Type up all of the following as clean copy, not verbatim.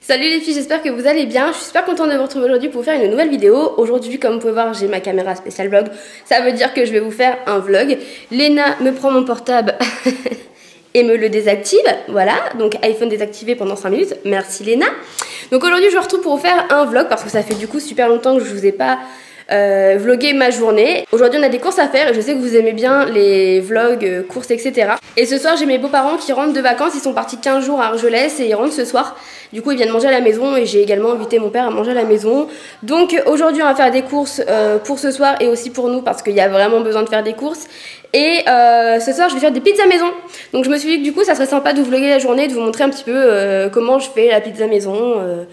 Salut les filles, j'espère que vous allez bien. Je suis super contente de vous retrouver aujourd'hui pour vous faire une nouvelle vidéo. Aujourd'hui, comme vous pouvez voir, j'ai ma caméra spéciale vlog. Ça veut dire que je vais vous faire un vlog. Léna me prend mon portable et me le désactive. Voilà, donc iPhone désactivé pendant 5 minutes. Merci Léna. Donc aujourd'hui, je vous retrouve pour vous faire un vlog parce que ça fait du coup super longtemps que je vous ai pas vlogger ma journée. Aujourd'hui on a des courses à faire et je sais que vous aimez bien les vlogs, courses, etc. Et ce soir j'ai mes beaux-parents qui rentrent de vacances, ils sont partis 15 jours à Argelès et ils rentrent ce soir. Du coup ils viennent manger à la maison et j'ai également invité mon père à manger à la maison. Donc aujourd'hui on va faire des courses pour ce soir et aussi pour nous parce qu'il y a vraiment besoin de faire des courses. Et ce soir je vais faire des pizzas maison. Donc je me suis dit que du coup ça serait sympa de vous vlogger la journée, de vous montrer un petit peu comment je fais la pizza maison.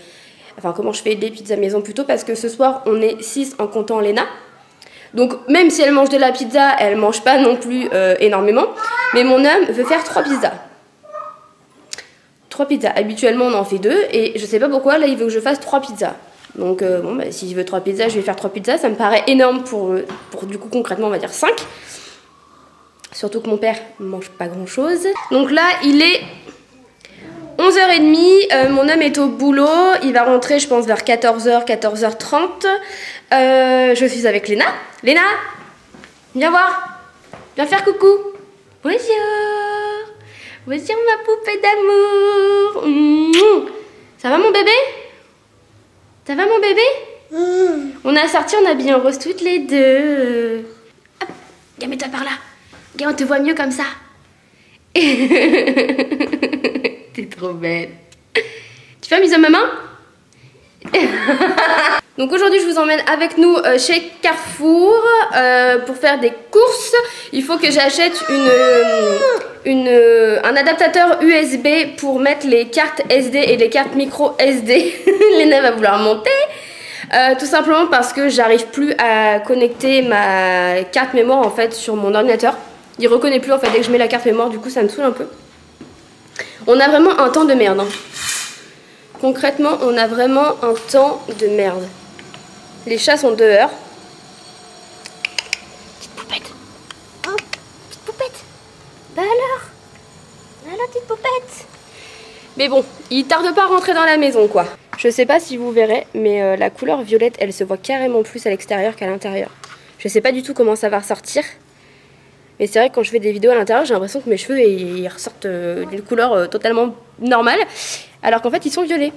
Enfin comment je fais des pizzas maison plutôt parce que ce soir on est 6 en comptant Léna. Donc même si elle mange de la pizza, elle mange pas non plus énormément. Mais mon homme veut faire 3 pizzas. 3 pizzas. Habituellement on en fait 2 et je sais pas pourquoi là il veut que je fasse 3 pizzas. Donc bon bah s'il veut 3 pizzas je vais faire 3 pizzas. Ça me paraît énorme pour du coup concrètement on va dire 5. Surtout que mon père mange pas grand chose. Donc là il est 11h30, mon homme est au boulot, il va rentrer je pense vers 14h, 14h30. Je suis avec Léna. Léna, viens voir, viens faire coucou. Bonjour, bonjour ma poupée d'amour. Ça va mon bébé? Ça va mon bébé? On a sorti, on a bien rose toutes les deux. Hop, viens mets-toi par là. Viens, on te voit mieux comme ça. T'es trop belle. Tu fais un bisou à maman? Donc aujourd'hui je vous emmène avec nous chez Carrefour pour faire des courses. Il faut que j'achète un adaptateur USB pour mettre les cartes SD et les cartes micro SD. Léna va vouloir monter. Tout simplement parce que j'arrive plus à connecter ma carte mémoire en fait sur mon ordinateur. Il reconnaît plus en fait dès que je mets la carte mémoire, du coup ça me saoule un peu. On a vraiment un temps de merde. Hein. Concrètement, on a vraiment un temps de merde. Les chats sont dehors. Petite poupette. Oh, petite poupette. Bah alors, petite poupette. Mais bon, il tarde pas à rentrer dans la maison, quoi. Je sais pas si vous verrez, mais la couleur violette, elle se voit carrément plus à l'extérieur qu'à l'intérieur. Je sais pas du tout comment ça va ressortir. Mais c'est vrai que quand je fais des vidéos à l'intérieur, j'ai l'impression que mes cheveux ils ressortent d'une couleur totalement normale. Alors qu'en fait, ils sont violets.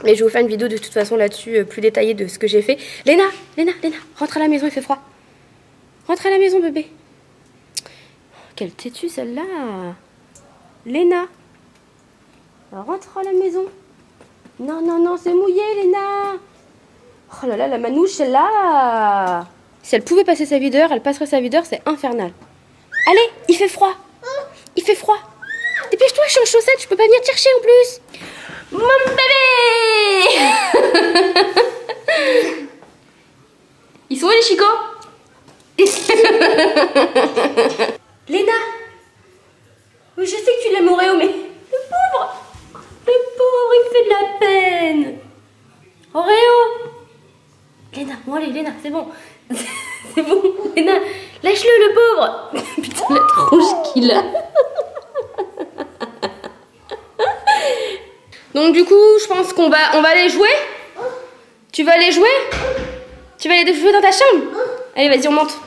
Mais je vais vous faire une vidéo de toute façon là-dessus, plus détaillée de ce que j'ai fait. Léna, rentre à la maison, il fait froid. Rentre à la maison, bébé. Oh, quelle têtue celle-là. Léna. Rentre à la maison. Non, c'est mouillé, Léna. Oh là là, la manouche, celle-là. Si elle pouvait passer sa vie dehors, elle passerait sa vie dehors, c'est infernal. Allez, il fait froid. Il fait froid. Dépêche-toi, je suis en chaussettes, je peux pas venir te chercher en plus. Mon bébé. Ils sont où les chicots? Léna. Oui, je sais que tu l'aimes Oreo, mais le pauvre, il me fait de la peine. Oreo. Léna, bon allez, Léna, c'est bon. C'est bon, Léna, lâche-le le pauvre. Putain, la tronche qu'il a. Donc du coup, je pense qu'on va aller jouer. Tu vas aller jouer? Tu vas aller jouer dans ta chambre? Allez, vas-y, on monte.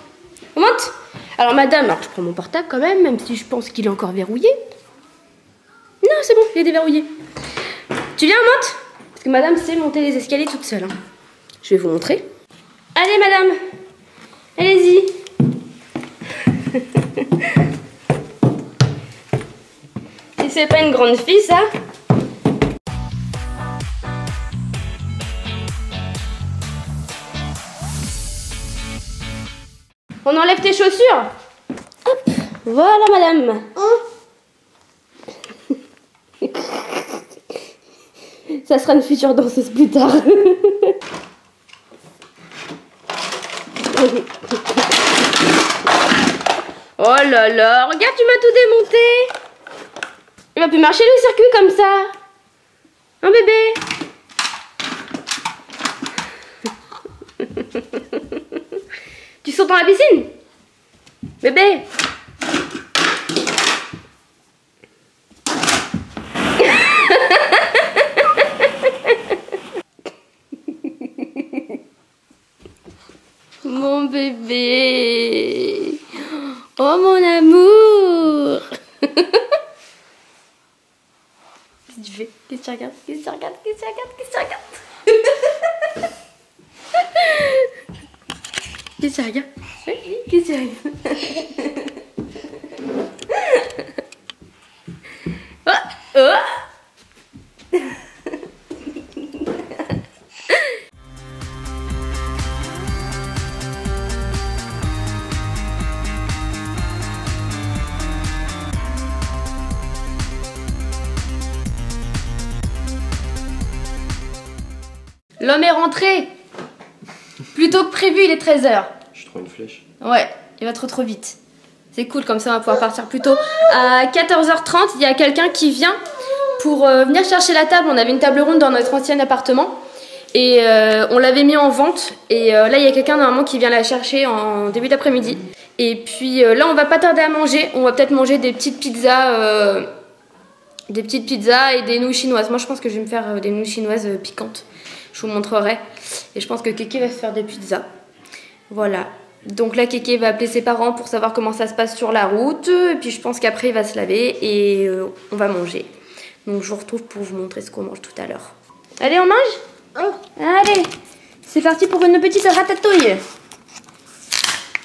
On monte? Alors madame, alors je prends mon portable quand même si je pense qu'il est encore verrouillé. Non, c'est bon, il est déverrouillé. Tu viens, on monte? Parce que madame sait monter les escaliers toute seule. Hein. Je vais vous montrer. Allez madame, allez-y. Et c'est pas une grande fille ça? On enlève tes chaussures. Hop, voilà madame. Ça sera une future danseuse plus tard. Oh là là, regarde, tu m'as tout démonté. Il va plus marcher le circuit comme ça. Un bébé. Tu sautes dans la piscine? Bébé. Oh mon amour. Qu'est-ce que tu fais? Qu'est-ce que tu regardes? Qu'est-ce que tu regardes? Qu'est-ce que tu regardes? Qu'est-ce que tu regardes? Qu'est-ce que tu regardes? Oui, qu'est-ce que tu regardes? Oh, oh. L'homme est rentré. Plus tôt que prévu, il est 13h. Je trouve une flèche. Ouais, il va trop vite. C'est cool, comme ça on va pouvoir partir plus tôt. À 14h30, il y a quelqu'un qui vient pour venir chercher la table. On avait une table ronde dans notre ancien appartement. Et on l'avait mis en vente. Et là, il y a quelqu'un normalement qui vient la chercher en début d'après-midi. Et puis là, on va pas tarder à manger. On va peut-être manger des petites pizzas. Des petites pizzas et des nouilles chinoises. Moi, je pense que je vais me faire des nouilles chinoises piquantes. Je vous montrerai. Et je pense que Kéké va se faire des pizzas. Voilà. Donc là, Kéké va appeler ses parents pour savoir comment ça se passe sur la route. Et puis je pense qu'après, il va se laver et on va manger. Donc je vous retrouve pour vous montrer ce qu'on mange tout à l'heure. Allez, on mange ? Allez, c'est parti pour une petite ratatouille.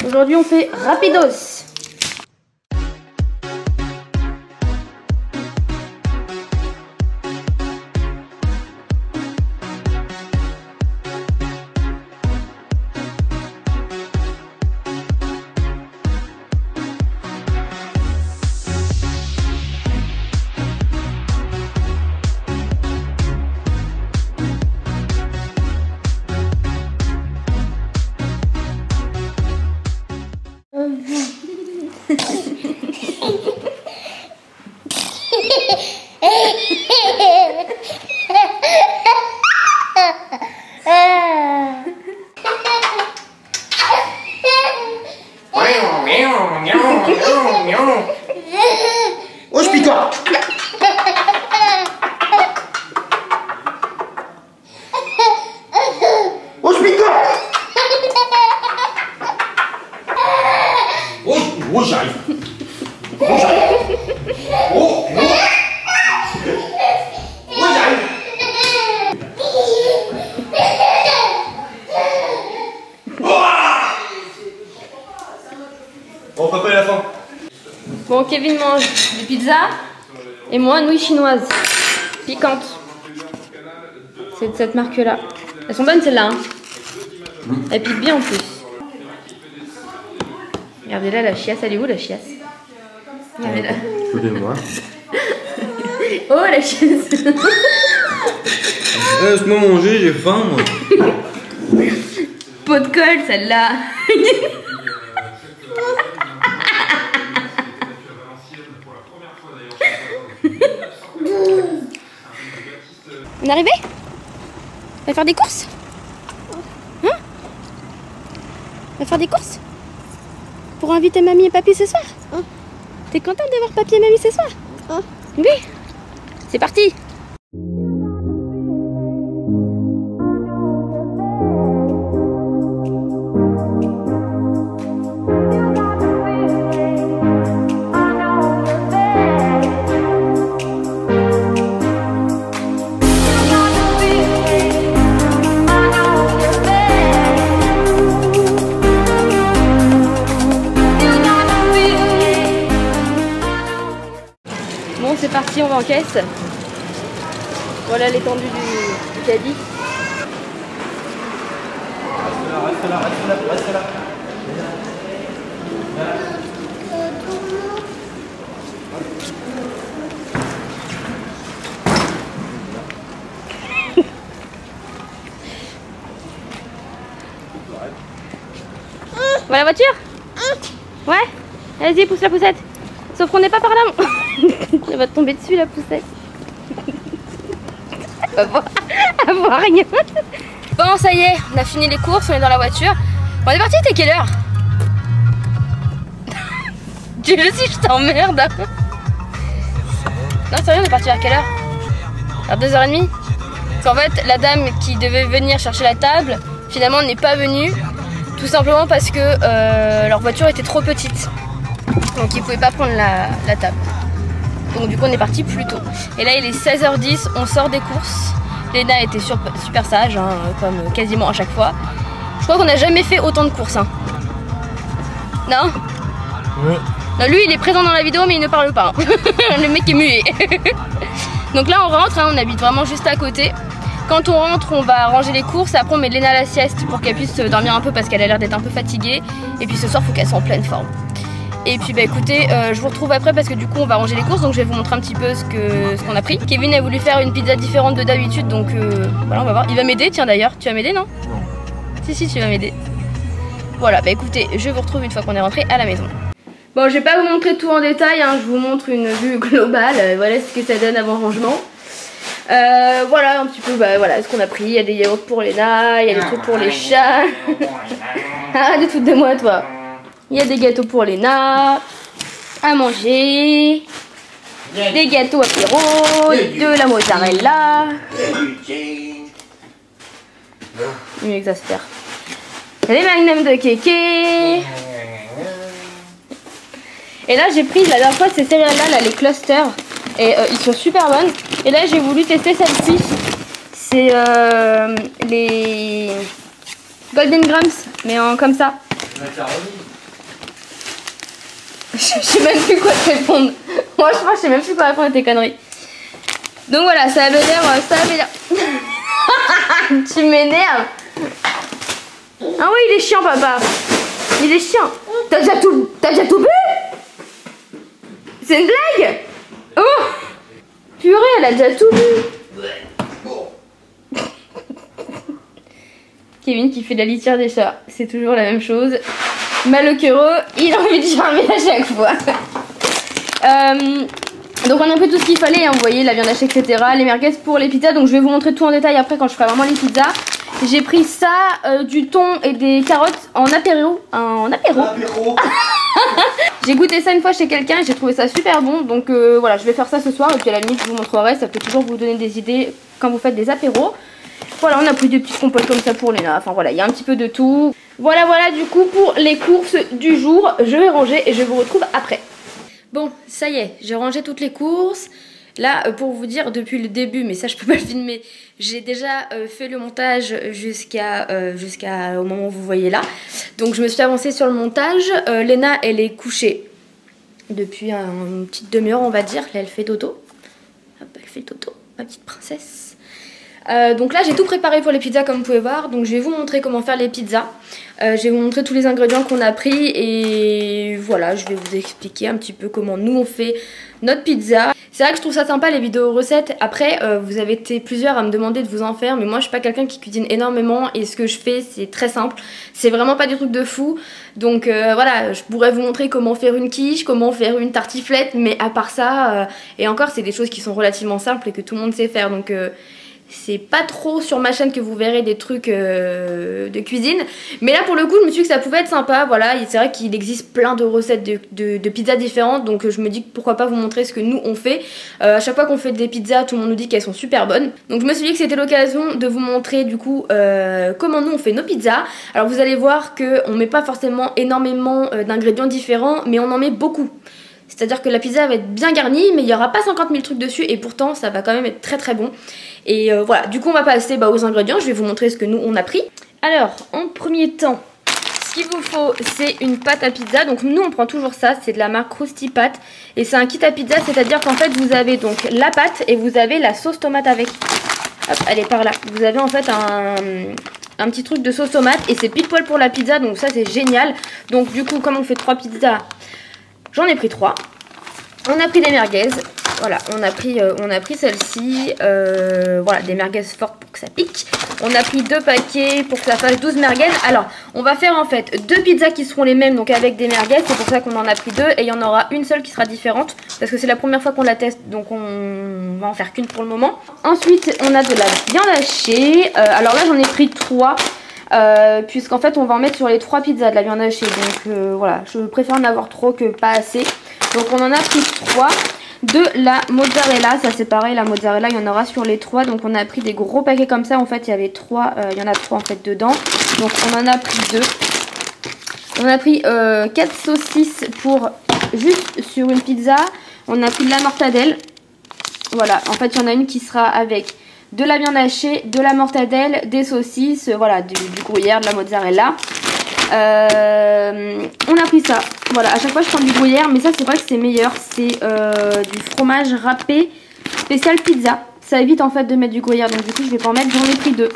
Aujourd'hui, on fait rapidos. Oh, je pique toi. Oh, je pique toi. Oh, j'arrive. Oh, j'arrive. Oh, j'arrive. Oh, papa, il a faim. Bon, Kevin mange des pizzas et moi, nouilles chinoises piquantes. C'est de cette marque-là. Elles sont bonnes celles-là. Hein. Elles piquent bien en plus. Regardez là, la chiasse, elle est où la chiasse? Regardez là. Écoutez-moi. Oh, la chiasse. Laisse-moi manger, j'ai faim, moi. Pot de colle, celle-là. On est arrivé? On va faire des courses? Hein? On va faire des courses? Pour inviter mamie et papy ce soir? T'es contente d'avoir papy et mamie ce soir? Oui. C'est parti! Bon, c'est parti, on va en caisse. Voilà l'étendue du caddie. Reste là. On va à la voiture? Ouais? Allez-y, pousse la poussette. Sauf qu'on n'est pas par là. Elle va tomber dessus la poussette. Elle voit rien. Bon, ça y est, on a fini les courses, on est dans la voiture. On est parti, t'es quelle heure? Dis-le si je t'emmerde. Non, sérieux, on est parti à quelle heure? À 2h30. Parce qu'en fait, la dame qui devait venir chercher la table, finalement, n'est pas venue. Tout simplement parce que leur voiture était trop petite. donc il pouvait pas prendre la table. Donc du coup on est parti plus tôt. Et là il est 16h10, on sort des courses. Léna était super sage, hein, comme quasiment à chaque fois. Je crois qu'on n'a jamais fait autant de courses. Hein. Non? Oui. Non, lui il est présent dans la vidéo mais il ne parle pas. Hein. Le mec est muet. Donc là on rentre, hein, on habite vraiment juste à côté. Quand on rentre, on va ranger les courses. Après, on met Léna à la sieste pour qu'elle puisse dormir un peu parce qu'elle a l'air d'être un peu fatiguée. Et puis ce soir, il faut qu'elle soit en pleine forme. Et puis bah écoutez, je vous retrouve après parce que du coup, on va ranger les courses. Donc je vais vous montrer un petit peu ce qu'on a pris. Kevin a voulu faire une pizza différente de d'habitude. Donc voilà, on va voir. Il va m'aider, tiens d'ailleurs. Tu vas m'aider, non? Non. Si, tu vas m'aider. Voilà, bah écoutez, je vous retrouve une fois qu'on est rentré à la maison. Bon, je vais pas vous montrer tout en détail. Hein. Je vous montre une vue globale. Voilà ce que ça donne avant rangement. Voilà un petit peu voilà ce qu'on a pris. Il y a des yaourts pour Léna, il y a des trucs pour les chats. Arrête de te foutre de moi toi. Il y a des gâteaux pour Léna à manger, des gâteaux apéro, de la mozzarella. Il m'exaspère. Il y a des magnums de kéké. Et là j'ai pris la dernière fois ces céréales là, les clusters. Et ils sont super bonnes. Et là j'ai voulu tester celle-ci. C'est les Golden Grams, mais en comme ça. Je sais même plus quoi te répondre. Moi je sais même plus quoi répondre à tes conneries. Donc voilà, ça avait l'air. Tu m'énerves. Ah oui, il est chiant papa. Il est chiant. T'as déjà tout bu? C'est une blague? Oh purée, elle a déjà tout vu. Kevin qui fait de la litière des chats, c'est toujours la même chose. Malheureux, il a envie de charmer à chaque fois. Donc on a un peu tout ce qu'il fallait, hein, vous voyez, la viande hachée, etc. Les merguez pour les pizzas, donc je vais vous montrer tout en détail après quand je ferai vraiment les pizzas. J'ai pris ça, du thon et des carottes en apéro. J'ai goûté ça une fois chez quelqu'un et j'ai trouvé ça super bon. Donc voilà, je vais faire ça ce soir et puis à la limite je vous montrerai. Ça peut toujours vous donner des idées quand vous faites des apéros. Voilà, on a pris des petites compotes comme ça pour Léna. Enfin voilà, il y a un petit peu de tout. Voilà du coup pour les courses du jour. Je vais ranger et je vous retrouve après. Bon, ça y est, j'ai rangé toutes les courses. Là, pour vous dire, depuis le début, mais ça je peux pas le filmer, j'ai déjà fait le montage jusqu'à au moment où vous voyez là. Donc je me suis avancée sur le montage. Léna, elle est couchée depuis une petite demi-heure, on va dire. Là, elle fait dodo. Hop, elle fait dodo, ma petite princesse. Donc là, j'ai tout préparé pour les pizzas comme vous pouvez voir. Donc je vais vous montrer comment faire les pizzas. Je vais vous montrer tous les ingrédients qu'on a pris et voilà, je vais vous expliquer un petit peu comment nous on fait notre pizza. C'est vrai que je trouve ça sympa les vidéos recettes. Après, vous avez été plusieurs à me demander de vous en faire, mais moi je suis pas quelqu'un qui cuisine énormément et ce que je fais c'est très simple. C'est vraiment pas des trucs de fou. Donc voilà, je pourrais vous montrer comment faire une quiche, comment faire une tartiflette, mais à part ça, et encore c'est des choses qui sont relativement simples et que tout le monde sait faire. Donc c'est pas trop sur ma chaîne que vous verrez des trucs de cuisine. Mais là pour le coup je me suis dit que ça pouvait être sympa. Voilà, c'est vrai qu'il existe plein de recettes de pizzas différentes. Donc je me dis que pourquoi pas vous montrer ce que nous on fait. À chaque fois qu'on fait des pizzas tout le monde nous dit qu'elles sont super bonnes. Donc je me suis dit que c'était l'occasion de vous montrer du coup comment nous on fait nos pizzas. Alors vous allez voir qu'on met pas forcément énormément d'ingrédients différents, mais on en met beaucoup. C'est-à-dire que la pizza va être bien garnie, mais il n'y aura pas 50 000 trucs dessus et pourtant ça va quand même être très bon. Et voilà, du coup on va passer aux ingrédients, je vais vous montrer ce que nous on a pris. Alors, en premier temps, ce qu'il vous faut c'est une pâte à pizza. Donc nous on prend toujours ça, c'est de la marque Krusty Pat. Et c'est un kit à pizza, c'est-à-dire qu'en fait vous avez donc la pâte et vous avez la sauce tomate avec. Hop, elle est par là. Vous avez en fait un petit truc de sauce tomate et c'est pile poil pour la pizza, donc ça c'est génial. Donc du coup comme on fait 3 pizzas, j'en ai pris 3. On a pris des merguez. Voilà, on a pris celle-ci. Voilà, des merguez fortes pour que ça pique. On a pris 2 paquets pour que ça fasse 12 merguez. Alors, on va faire en fait 2 pizzas qui seront les mêmes, donc avec des merguez. C'est pour ça qu'on en a pris 2. Et il y en aura une seule qui sera différente. Parce que c'est la première fois qu'on la teste, donc on va en faire qu'une pour le moment. Ensuite, on a de la viande hachée. Alors là, j'en ai pris 3. Puisqu'en fait on va en mettre sur les 3 pizzas de la viande hachée. Donc voilà, je préfère en avoir trop que pas assez. Donc on en a pris 3. De la mozzarella, ça c'est pareil, la mozzarella il y en aura sur les 3. Donc on a pris des gros paquets comme ça. En fait il y avait 3, il y en a 3 en fait dedans. Donc on en a pris 2. On a pris 4 saucisses pour juste sur une pizza, on a pris de la mortadelle. Voilà, en fait il y en a une qui sera avec de la viande hachée, de la mortadelle, des saucisses, voilà, du gruyère, de la mozzarella. On a pris ça. Voilà, à chaque fois je prends du gruyère, mais ça c'est vrai que c'est meilleur. C'est du fromage râpé spécial pizza. Ça évite en fait de mettre du gruyère, donc du coup je vais pas en mettre, j'en ai pris 2.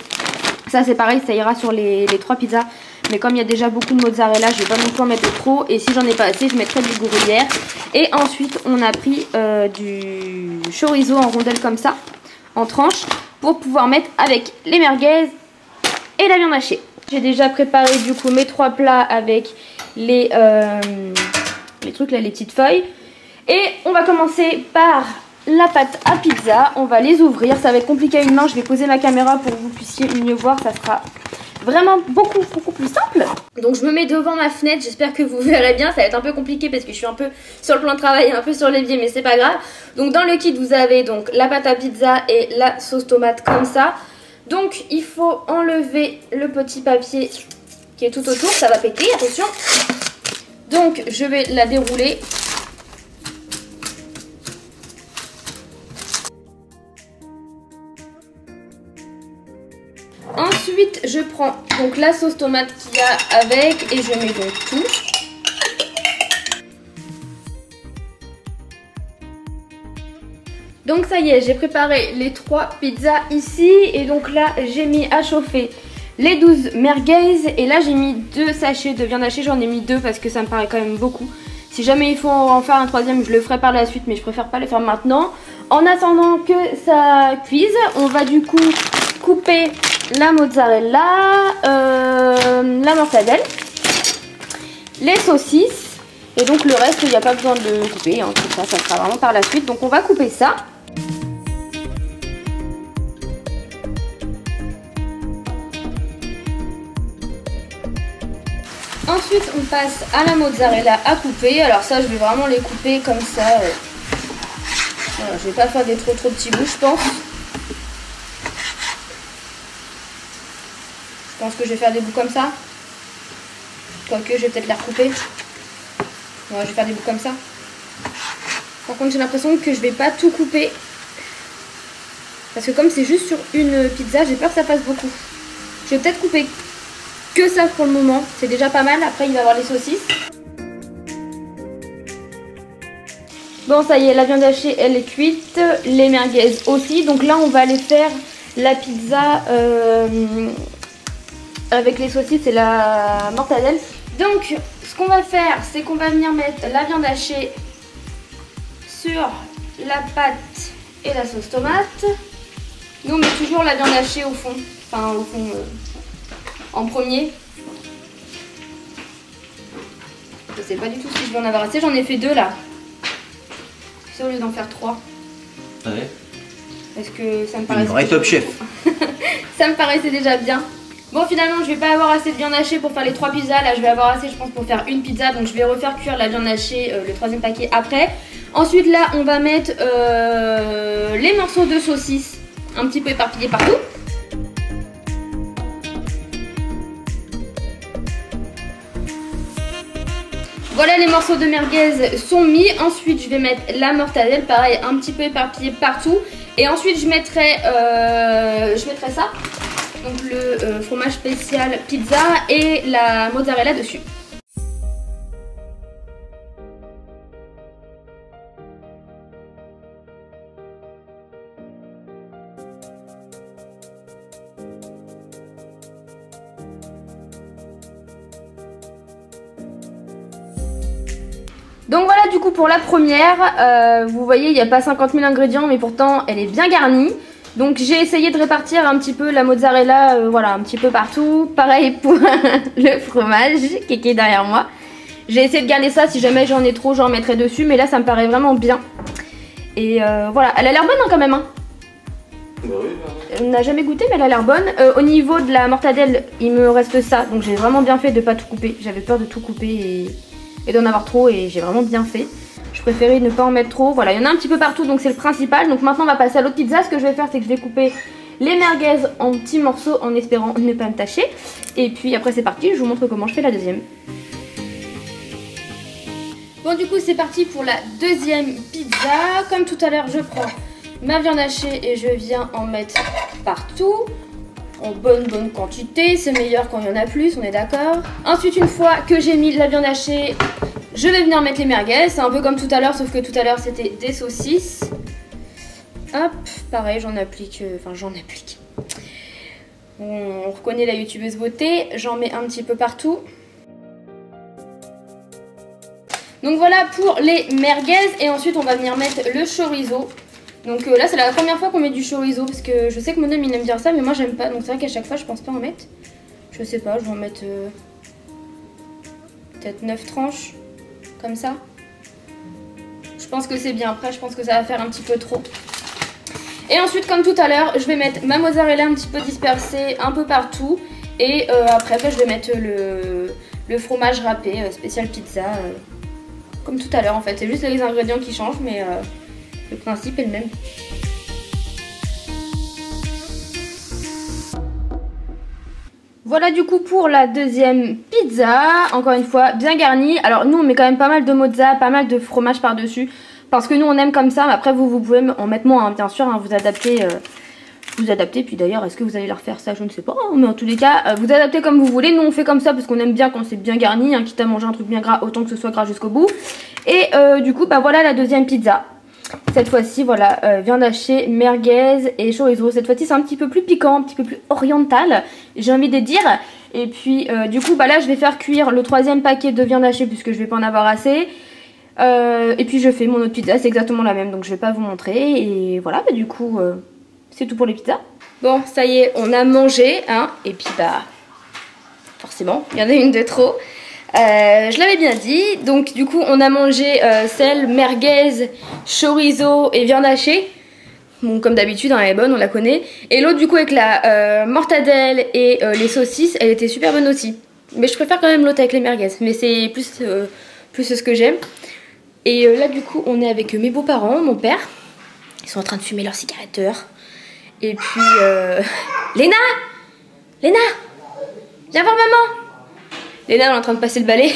Ça c'est pareil, ça ira sur les 3 pizzas. Mais comme il y a déjà beaucoup de mozzarella, je vais pas non plus en mettre de trop. Et si j'en ai pas assez, je mettrai du gruyère. Et ensuite on a pris du chorizo en rondelles comme ça, en tranches, pour pouvoir mettre avec les merguez et la viande hachée. J'ai déjà préparé du coup mes 3 plats avec les trucs là, les petites feuilles. Et on va commencer par la pâte à pizza. On va les ouvrir, ça va être compliqué à une main. Je vais poser ma caméra pour que vous puissiez mieux voir. Ça sera vraiment beaucoup plus simple. Donc je me mets devant ma fenêtre, j'espère que vous verrez bien. Ça va être un peu compliqué parce que je suis un peu sur le plan de travail, un peu sur l'évier, mais c'est pas grave. Donc dans le kit vous avez donc la pâte à pizza et la sauce tomate comme ça. Donc il faut enlever le petit papier qui est tout autour, ça va péter, attention. Donc je vais la dérouler. Ensuite je prends donc la sauce tomate qu'il y a avec et je mets donc tout. Donc ça y est, j'ai préparé les 3 pizzas ici et donc là j'ai mis à chauffer les 12 merguez et là j'ai mis 2 sachets de viande hachée, j'en ai mis 2 parce que ça me paraît quand même beaucoup. Si jamais il faut en faire un 3e, je le ferai par la suite mais je préfère pas le faire maintenant. En attendant que ça cuise, on va du coup couper la mozzarella, la mortadelle, les saucisses et donc le reste il n'y a pas besoin de couper, hein, tout ça, ça sera vraiment par la suite. Donc on va couper ça. Ensuite on passe à la mozzarella à couper. Alors ça je vais vraiment les couper comme ça. Voilà, je vais pas faire des trop petits bouts je pense. Je pense que je vais faire des bouts comme ça. Quoique je vais peut-être les recouper. Ouais, je vais faire des bouts comme ça. Par contre j'ai l'impression que je vais pas tout couper. Parce que comme c'est juste sur une pizza, j'ai peur que ça fasse beaucoup. Je vais peut-être couper que ça pour le moment. C'est déjà pas mal. Après il va y avoir les saucisses. Bon ça y est, la viande hachée elle est cuite. Les merguez aussi. Donc là on va aller faire la pizza avec les saucisses et la mortadelle. Donc ce qu'on va faire, c'est qu'on va venir mettre la viande hachée sur la pâte et la sauce tomate. Nous on met toujours la viande hachée au fond, enfin au fond en premier. Je sais pas du tout si je vais en avoir assez, j'en ai fait 2 là. C'est au lieu d'en faire 3. Ouais. Parce que ça me paraissait... Une vraie top chef. Ça me paraissait déjà bien. Bon finalement je vais pas avoir assez de viande hachée pour faire les 3 pizzas. Là je vais avoir assez je pense pour faire une pizza. Donc je vais refaire cuire la viande hachée, le 3e paquet après. Ensuite là on va mettre les morceaux de saucisses un petit peu éparpillés partout. Voilà, les morceaux de merguez sont mis. Ensuite je vais mettre la mortadelle, pareil un petit peu éparpillée partout. Et ensuite je mettrai ça. Donc le fromage spécial pizza et la mozzarella dessus. Donc voilà du coup pour la première, vous voyez il n'y a pas 50 000 ingrédients mais pourtant elle est bien garnie. Donc j'ai essayé de répartir un petit peu la mozzarella, voilà, un petit peu partout. Pareil pour le fromage qui est derrière moi. J'ai essayé de garder ça, si jamais j'en ai trop j'en mettrai dessus. Mais là ça me paraît vraiment bien. Et voilà, elle a l'air bonne hein, quand même. Hein. Bah oui, On n'a jamais goûté mais elle a l'air bonne. Au niveau de la mortadelle, il me reste ça. Donc j'ai vraiment bien fait de ne pas tout couper. J'avais peur de tout couper et d'en avoir trop et j'ai vraiment bien fait. Je préférais ne pas en mettre trop. Voilà, il y en a un petit peu partout donc c'est le principal. Donc maintenant on va passer à l'autre pizza. Ce que je vais faire c'est que je vais couper les merguez en petits morceaux en espérant ne pas me tâcher. Et puis après c'est parti, je vous montre comment je fais la deuxième. Bon Bon du coup c'est parti pour la deuxième pizza. Comme tout à l'heure je prends ma viande hachée et je viens en mettre partout. En bonne quantité, c'est meilleur quand il y en a plus, on est d'accord. Ensuite une fois que j'ai mis la viande hachée, je vais venir mettre les merguez. C'est un peu comme tout à l'heure, sauf que tout à l'heure c'était des saucisses. Hop, pareil j'en applique. On reconnaît la youtubeuse beauté, j'en mets un petit peu partout. Donc voilà pour les merguez et ensuite on va venir mettre le chorizo. Donc là c'est la première fois qu'on met du chorizo parce que je sais que mon homme il aime dire ça mais moi j'aime pas. Donc c'est vrai qu'à chaque fois je pense pas en mettre. Je sais pas, je vais en mettre peut-être 9 tranches comme ça. Je pense que c'est bien, après je pense que ça va faire un petit peu trop. Et ensuite comme tout à l'heure je vais mettre ma mozzarella un petit peu dispersée un peu partout. Et après je vais mettre le fromage râpé spécial pizza. Comme tout à l'heure en fait, c'est juste les ingrédients qui changent mais le principe est le même. Voilà du coup pour la deuxième pizza, encore une fois bien garnie. Alors nous on met quand même pas mal de mozza, pas mal de fromage par dessus. Parce que nous on aime comme ça, mais après vous pouvez en mettre moins hein, bien sûr, hein, vous adaptez. Puis d'ailleurs est-ce que vous allez leur faire ça, je ne sais pas, hein, mais en tous les cas vous adaptez comme vous voulez. Nous on fait comme ça parce qu'on aime bien quand c'est bien garni, hein, quitte à manger un truc bien gras autant que ce soit gras jusqu'au bout. Et du coup bah voilà la deuxième pizza. Cette fois-ci voilà, viande hachée, merguez et chorizo. Cette fois-ci c'est un petit peu plus piquant, un petit peu plus oriental j'ai envie de dire. Et puis du coup bah là je vais faire cuire le troisième paquet de viande hachée puisque je vais pas en avoir assez. Et puis je fais mon autre pizza, c'est exactement la même donc je vais pas vous montrer. Et voilà bah du coup c'est tout pour les pizzas. Bon ça y est on a mangé hein. Et puis bah forcément il y en a une de trop. Je l'avais bien dit. Donc du coup on a mangé celle merguez, chorizo et viande hachée. Bon comme d'habitude hein, elle est bonne, on la connaît. Et l'autre du coup avec la mortadelle et les saucisses, elle était super bonne aussi. Mais je préfère quand même l'autre avec les merguez. Mais c'est plus ce que j'aime. Et là du coup on est avec mes beaux-parents, mon père. Ils sont en train de fumer leur cigarette dehors. Et puis Léna, viens voir maman. Léna elle est en train de passer le balai.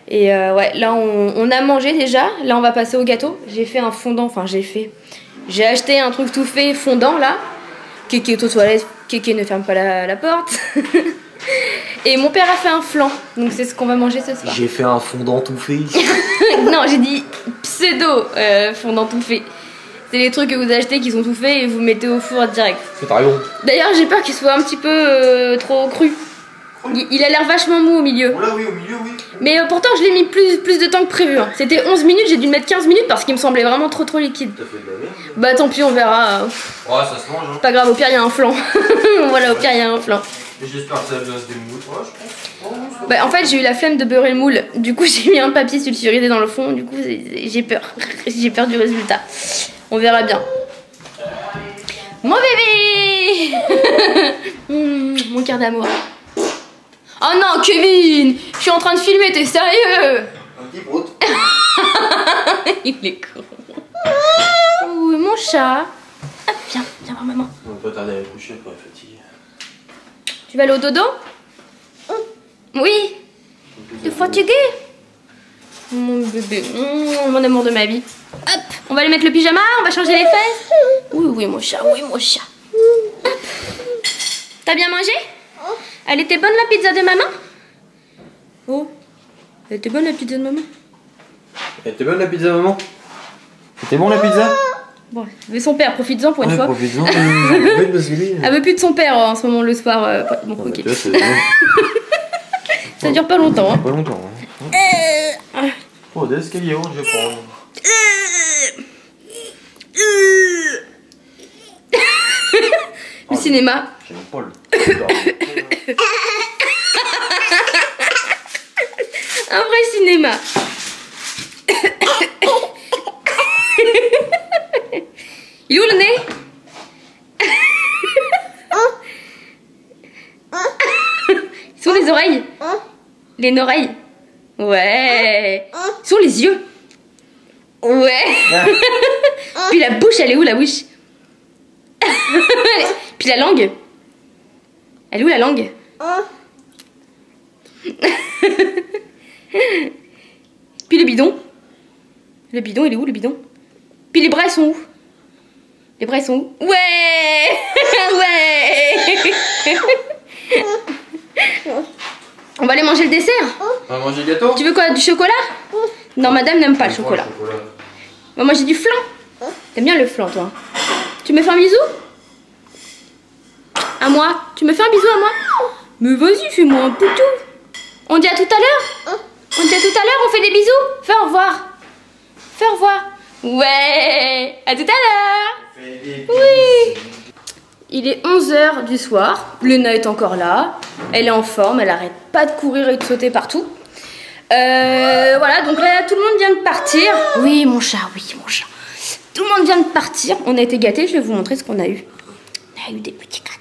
Et ouais là on a mangé déjà. Là on va passer au gâteau. J'ai fait un fondant, enfin j'ai acheté un truc tout fait fondant là. Kéké est aux toilettes, Kéké ne ferme pas la porte. Et mon père a fait un flan. Donc c'est ce qu'on va manger ce soir. J'ai fait un fondant tout fait. Non j'ai dit pseudo fondant tout fait. C'est les trucs que vous achetez qui sont tout faits et vous mettez au four direct. C'est pas raison. D'ailleurs j'ai peur qu'il soit un petit peu trop cru. Il a l'air vachement mou au milieu. Oh là oui, au milieu oui. Mais pourtant je l'ai mis plus de temps que prévu hein. C'était 11 minutes, j'ai dû le mettre 15 minutes parce qu'il me semblait vraiment trop liquide. T'as fait de la merde. Bah tant pis on verra. Ouais ça se mange hein. Pas grave, au pire il y a un flan. Voilà, au pire il y a un flan. J'espère que ça va se démouler. Ouais je pense. Bah en fait j'ai eu la flemme de beurrer le moule. Du coup j'ai mis un papier sulfurisé dans le fond. Du coup j'ai peur. J'ai peur du résultat. On verra bien. Mon bébé. Mon cœur d'amour. Oh non Kevin, je suis en train de filmer, t'es sérieux? Un petit broute. Il est con. Oh, mon chat. Hop, viens voir maman. On va pas tarder à la coucher pour être fatigué. Tu vas aller au dodo? Oui. T'es fatigué? Mon bébé, mon amour de ma vie. Hop, on va aller mettre le pyjama, on va changer les fesses. Oui mon chat, oui mon chat. Hop. T'as bien mangé? Elle était bonne la pizza de maman? Oh, elle était bonne la pizza de maman? Elle était bonne la pizza maman? C'était bon la pizza? Bon, mais son père, profites-en pour une fois. Profites-en. Elle veut plus de son père en ce moment le soir. Bon, ok. Ça dure pas longtemps. Hein. Pas longtemps. Hein. Oh, des escaliers, je vais prendre. Le cinéma. J'aime pas le. Un vrai cinéma. Il est où le nez? Ils sont les oreilles? Les oreilles? Ouais. Ils sont les yeux? Ouais. Puis la bouche, elle est où la bouche? Puis la langue? Elle est où la langue? Puis Puis le bidon. Le bidon, il est où le bidon? Puis les bras, ils sont où? Les bras, ils sont où? Ouais. Ouais. On va aller manger le dessert. On va manger le gâteau? Tu veux quoi? Du chocolat? Non, madame n'aime pas le chocolat. On va manger du flan. T'aimes bien le flan, toi? Tu me fais un bisou? À moi? Tu me fais un bisou à moi? Mais vas-y, fais-moi un poutou. On dit à tout à l'heure? On dit à tout à l'heure, on fait des bisous? Fais au revoir. Fais au revoir. Ouais. À tout à l'heure. Oui. Il est 11 h du soir. Léna est encore là. Elle est en forme. Elle arrête pas de courir et de sauter partout. Voilà, donc là, tout le monde vient de partir. Oui, mon chat, oui, mon chat. Tout le monde vient de partir. On a été gâtés. Je vais vous montrer ce qu'on a eu. On a eu des petits cadeaux.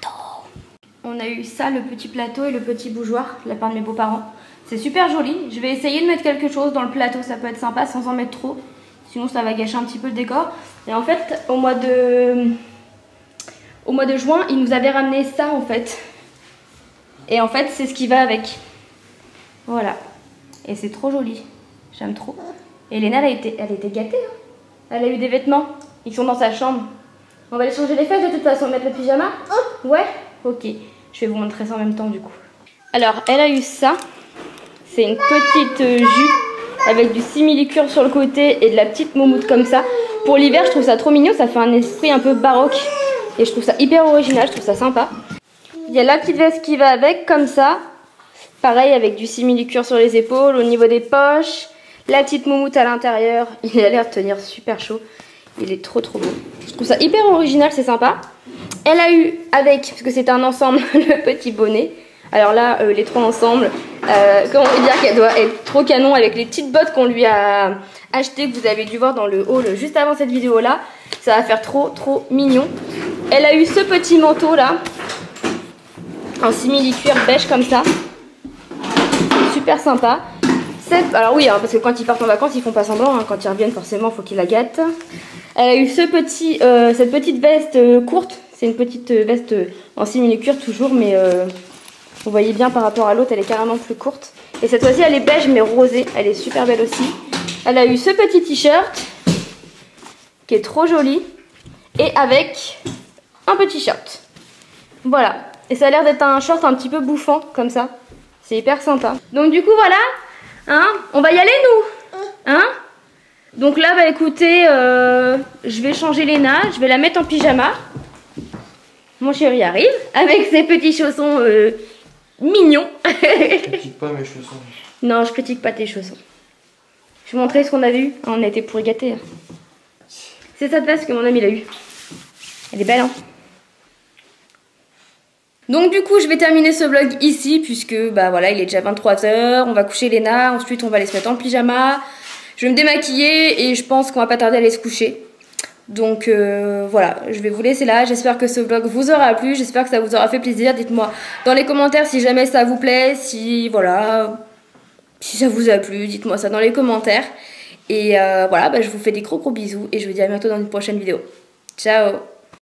On a eu ça, le petit plateau et le petit bougeoir de la part de mes beaux-parents. C'est super joli. Je vais essayer de mettre quelque chose dans le plateau. Ça peut être sympa sans en mettre trop. Sinon, ça va gâcher un petit peu le décor. Et en fait, au mois de juin, ils nous avaient ramené ça, en fait. Et en fait, c'est ce qui va avec. Voilà. Et c'est trop joli. J'aime trop. Et Léna, elle était gâtée. Hein. Elle a eu des vêtements. Ils sont dans sa chambre. On va aller changer les fesses de toute façon. Mettre le pyjama? Ouais? Ok. Je vais vous montrer ça en même temps, du coup. Alors, elle a eu ça. C'est une petite jupe avec du simili-cuir sur le côté et de la petite moumoute comme ça. Pour l'hiver, je trouve ça trop mignon. Ça fait un esprit un peu baroque. Et je trouve ça hyper original. Je trouve ça sympa. Il y a la petite veste qui va avec, comme ça. Pareil, avec du simili-cuir sur les épaules, au niveau des poches. La petite moumoute à l'intérieur. Il a l'air de tenir super chaud. Il est trop beau. Je trouve ça hyper original, c'est sympa. Elle a eu avec, parce que c'est un ensemble, le petit bonnet. Alors là, les trois ensemble, comment dire qu'elle doit être trop canon avec les petites bottes qu'on lui a achetées, que vous avez dû voir dans le haul juste avant cette vidéo là. Ça va faire trop mignon. Elle a eu ce petit manteau là, en simili-cuir beige comme ça. Super sympa. Alors oui, hein, parce que quand ils partent en vacances, ils font pas semblant. Hein. Quand ils reviennent, forcément, il faut qu'ils la gâtent. Elle a eu cette petite veste courte. C'est une petite veste en simili-cuir toujours, mais vous voyez bien par rapport à l'autre, elle est carrément plus courte. Et cette fois-ci, elle est beige mais rosée. Elle est super belle aussi. Elle a eu ce petit t-shirt qui est trop joli et avec un petit short. Voilà. Et ça a l'air d'être un short un petit peu bouffant comme ça. C'est hyper sympa. Donc du coup, voilà. Hein, on va y aller, nous. Hein? Donc là, bah écoutez, je vais changer Léna. Je vais la mettre en pyjama. Mon chéri arrive avec ses petits chaussons mignons. Je critique pas mes chaussons. Non, je critique pas tes chaussons. Je vais vous montrer ce qu'on avait eu. On a été pourri gâtés. Hein. C'est cette veste que mon ami l'a eu. Elle est belle, hein? Donc du coup, je vais terminer ce vlog ici puisque bah voilà, il est déjà 23 h. On va coucher Léna. Ensuite, on va aller se mettre en pyjama. Je vais me démaquiller et je pense qu'on va pas tarder à aller se coucher. Donc voilà, je vais vous laisser là. J'espère que ce vlog vous aura plu. J'espère que ça vous aura fait plaisir. Dites-moi dans les commentaires si jamais ça vous plaît. Si voilà, si ça vous a plu, dites-moi ça dans les commentaires. Et voilà, bah, je vous fais des gros bisous. Et je vous dis à bientôt dans une prochaine vidéo. Ciao!